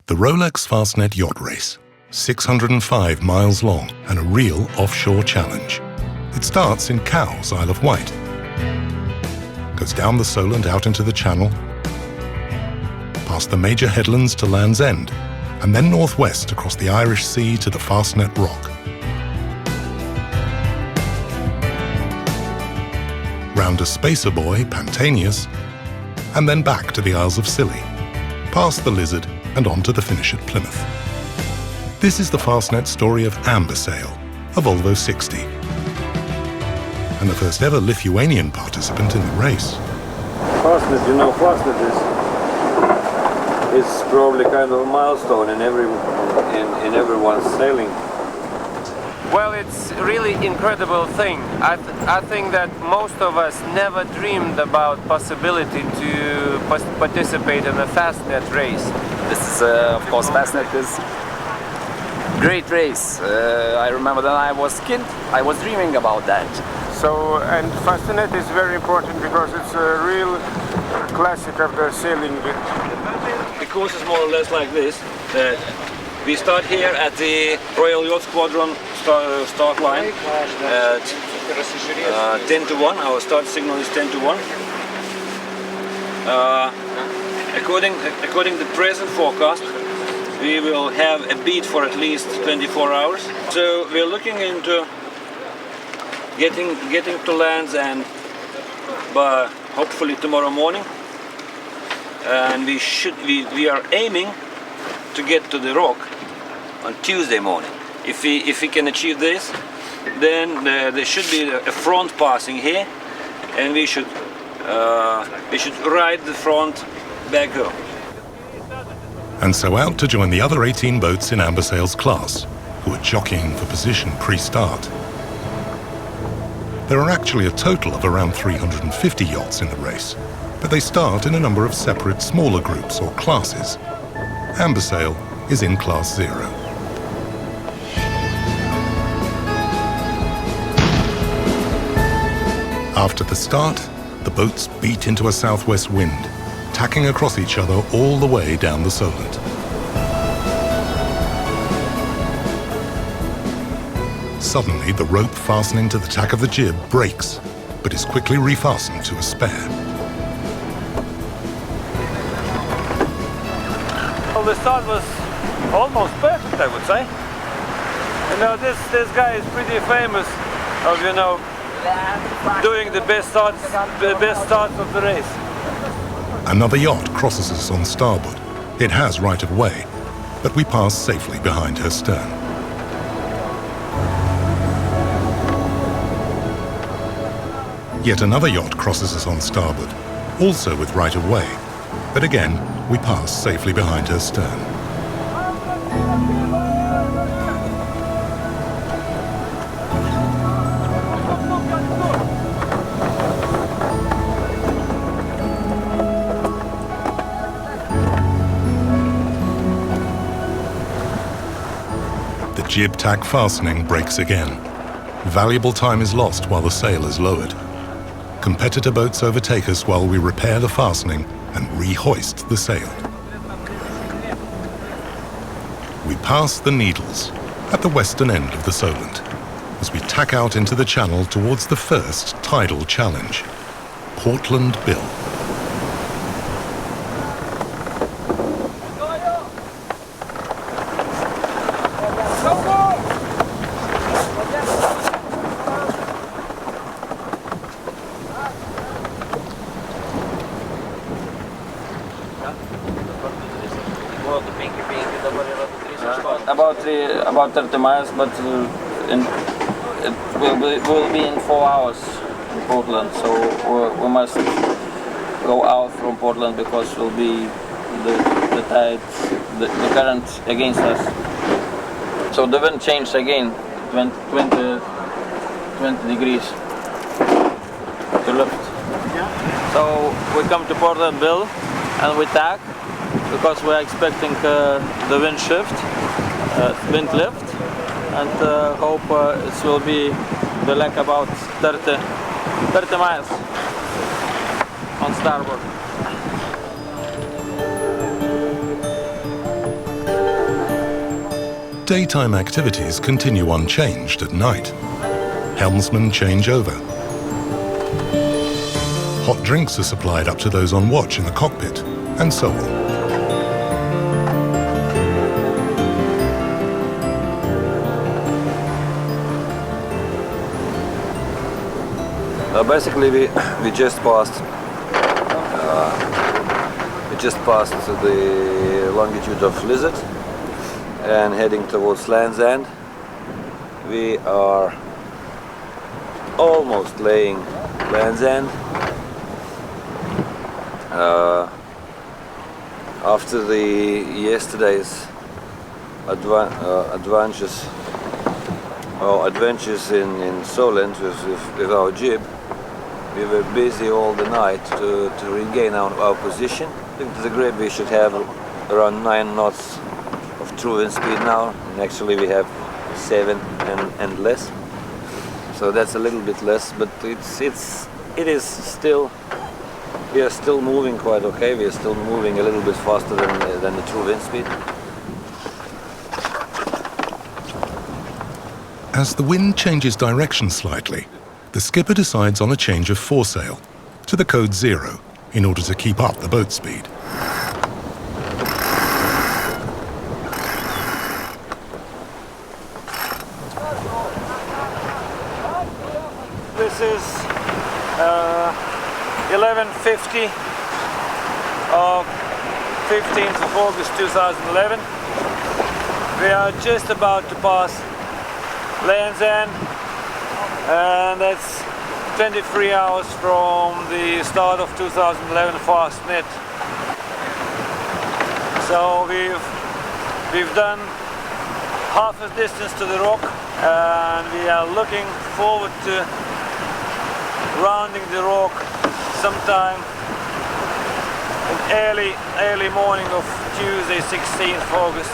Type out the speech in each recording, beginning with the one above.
The Rolex Fastnet yacht race, 605 miles long and a real offshore challenge. It starts in Cowes, Isle of Wight, goes down the Solent out into the Channel, past the major headlands to Land's End, and then northwest across the Irish Sea to the Fastnet Rock. Round a spacer buoy, Pantanius, and then back to the Isles of Scilly, past the Lizard and on to the finish at Plymouth. This is the Fastnet story of Ambersail, a Volvo 60, and the first ever Lithuanian participant in the race. Fastnet, Fastnet is probably kind of a milestone in everyone's sailing. Well, it's really incredible thing. I think that most of us never dreamed about possibility to participate in a Fastnet race. This is, of course, Fastnet is great race. I remember that I was a kid, I was dreaming about that. So, and Fastnet is very important because it's a real classic of the sailing. The course is more or less like this. We start here at the Royal Yacht Squadron start line at 10 to 1. Our start signal is 10 to 1. According to present forecast, we will have a beat for at least 24 hours. So we're looking into getting to Land's End by hopefully tomorrow morning, and we are aiming to get to the Rock on Tuesday morning. If we can achieve this, then there should be a front passing here, and we should ride the front back home. And so out to join the other 18 boats in Ambersail's class, who are jockeying for position pre-start. There are actually a total of around 350 yachts in the race, but they start in a number of separate smaller groups or classes. Ambersail is in Class 0. After the start, the boats beat into a southwest wind, tacking across each other all the way down the Solent. Suddenly, the rope fastening to the tack of the jib breaks, but is quickly refastened to a spare. Well, the start was almost perfect, I would say. This guy is pretty famous of, doing the best starts of the race. Another yacht crosses us on starboard. It has right of way, but we pass safely behind her stern. Yet another yacht crosses us on starboard, also with right of way, but again, we pass safely behind her stern. The jib tack fastening breaks again. Valuable time is lost while the sail is lowered. Competitor boats overtake us while we repair the fastening and rehoist the sail. We pass the Needles at the western end of the Solent as we tack out into the channel towards the first tidal challenge, Portland Bill. About 30 miles, but it will be in 4 hours in Portland. So we must go out from Portland because will be the tide, the current against us. So the wind changed again, 20 degrees to left. So we come to Portland Bill and we tack because we are expecting the wind shift. Wind lift, and hope it will be the leg about 30 miles on starboard. Daytime activities continue unchanged at night. Helmsmen change over. Hot drinks are supplied up to those on watch in the cockpit, and so on. Basically, we just passed the longitude of Lizard and heading towards Land's End. We are almost laying Land's End. After yesterday's adventures in Solent with our jib, we were busy all the night to regain our position. I think the grid we should have around 9 knots of true wind speed now, and actually we have 7 and less. So that's a little bit less, but it is still, we are still moving quite okay. We are still moving a little bit faster than the true wind speed. As the wind changes direction slightly, the skipper decides on a change of foresail to the code 0 in order to keep up the boat speed. This is 11:50 of 15th of August 2011. We are just about to pass Land's End, and that's 23 hours from the start of 2011 Fastnet. So we've done half a distance to the rock, and we are looking forward to rounding the rock sometime in early morning of Tuesday, 16th of August.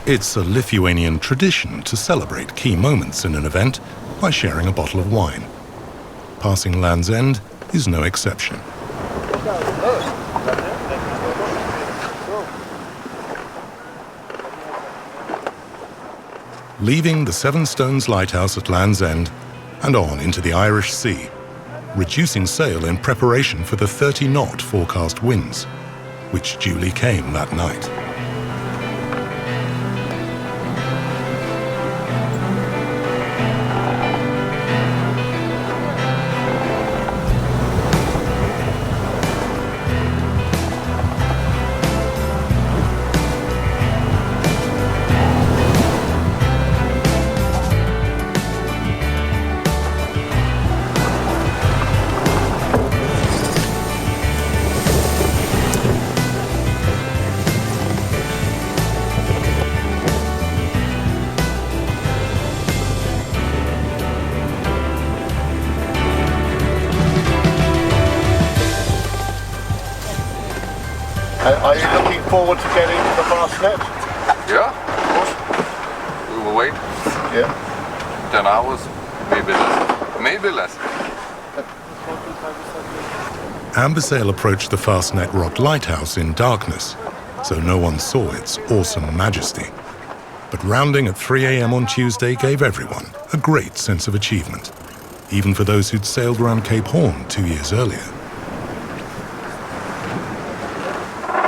It's a Lithuanian tradition to celebrate key moments in an event by sharing a bottle of wine. Passing Land's End is no exception. Leaving the Seven Stones Lighthouse at Land's End and on into the Irish Sea, reducing sail in preparation for the 30-knot forecast winds, which duly came that night. Are you looking forward to getting to the Fastnet? Yeah, of course. We will wait. Yeah. 10 hours, maybe less. Maybe less. Ambersail approached the Fastnet Rock Lighthouse in darkness, so no one saw its awesome majesty. But rounding at 3 a.m. on Tuesday gave everyone a great sense of achievement, even for those who'd sailed around Cape Horn 2 years earlier.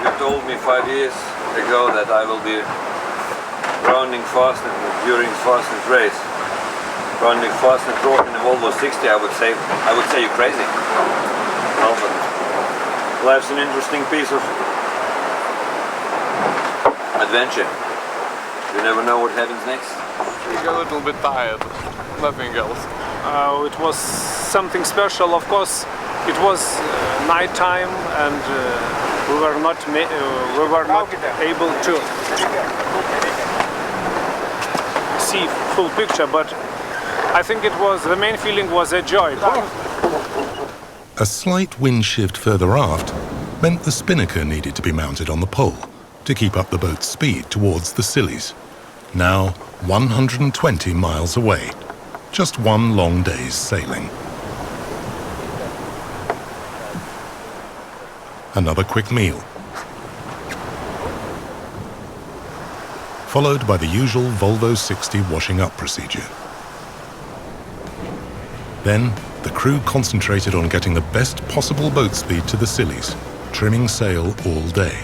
You told me 5 years ago that I will be rounding Fastnet during Fastnet race. Rounding Fastnet Rock in a Volvo 60, I would say you're crazy. Well, but life's an interesting piece of adventure. You never know what happens next. You get a little bit tired, nothing else. It was something special. Of course, it was night time, and we were not able to see full picture. But I think the main feeling was a joy. A slight wind shift further aft meant the spinnaker needed to be mounted on the pole to keep up the boat's speed towards the Scillies, now 120 miles away, just one long day's sailing. Another quick meal. followed by the usual Volvo 60 washing up procedure. Then, the crew concentrated on getting the best possible boat speed to the Scillies, trimming sail all day.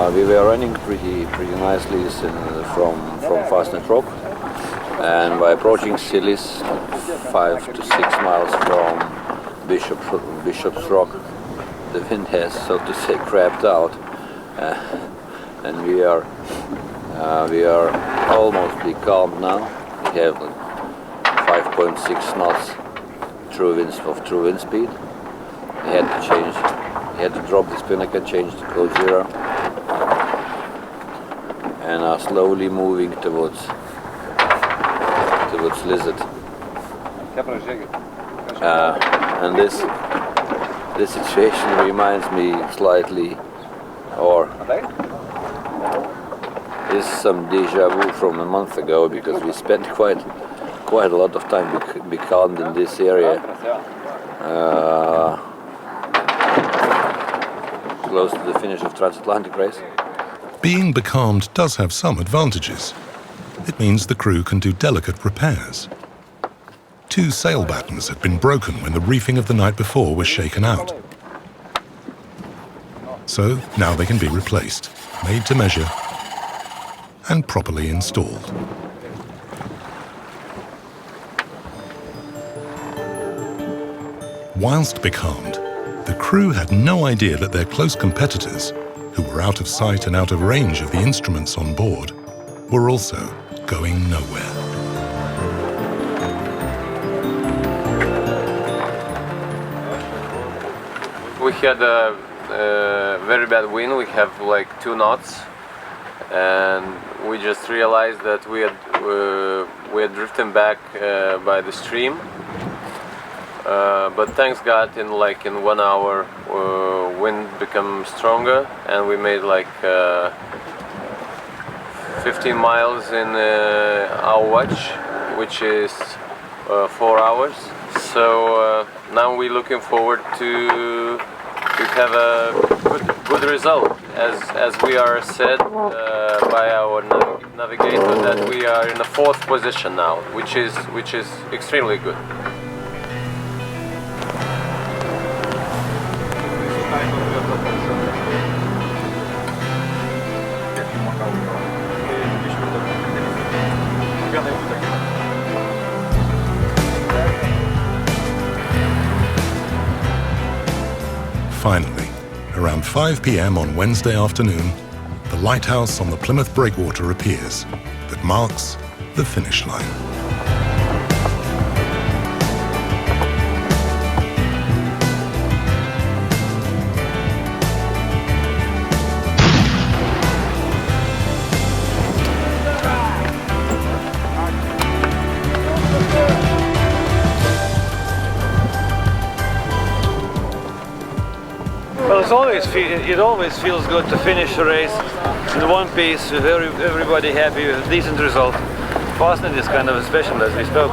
We were running pretty nicely from Fastnet Rock, and by approaching Scillies, 5 to 6 miles from Bishop's Rock, the wind has, so to say, crapped out, and we are almost becalmed now. We have 5.6 knots true wind speed. We had to drop the spinnaker, change to code 0, and are slowly moving towards Lizard. And this situation reminds me slightly, or is some deja vu from a month ago, because we spent quite a lot of time becalmed in this area, close to the finish of transatlantic race. Being becalmed does have some advantages. It means the crew can do delicate repairs. 2 sail battens had been broken when the reefing of the night before was shaken out. So now they can be replaced, made to measure, and properly installed. Whilst becalmed, the crew had no idea that their close competitors, who were out of sight and out of range of the instruments on board, were also going nowhere. We had a very bad wind. We have like 2 knots, and we just realized that we had drifted back by the stream. But thanks God, in 1 hour, wind became stronger, and we made like 15 miles in our watch, which is 4 hours. So now we're looking forward to have a good result, as we are said by our navigator that we are in the 4th position now, which is extremely good. Finally, around 5 p.m. on Wednesday afternoon, the lighthouse on the Plymouth breakwater appears that marks the finish line. Well, it always feels good to finish the race in one piece, with everybody happy, with a decent result. Fastnet is kind of special, as we spoke.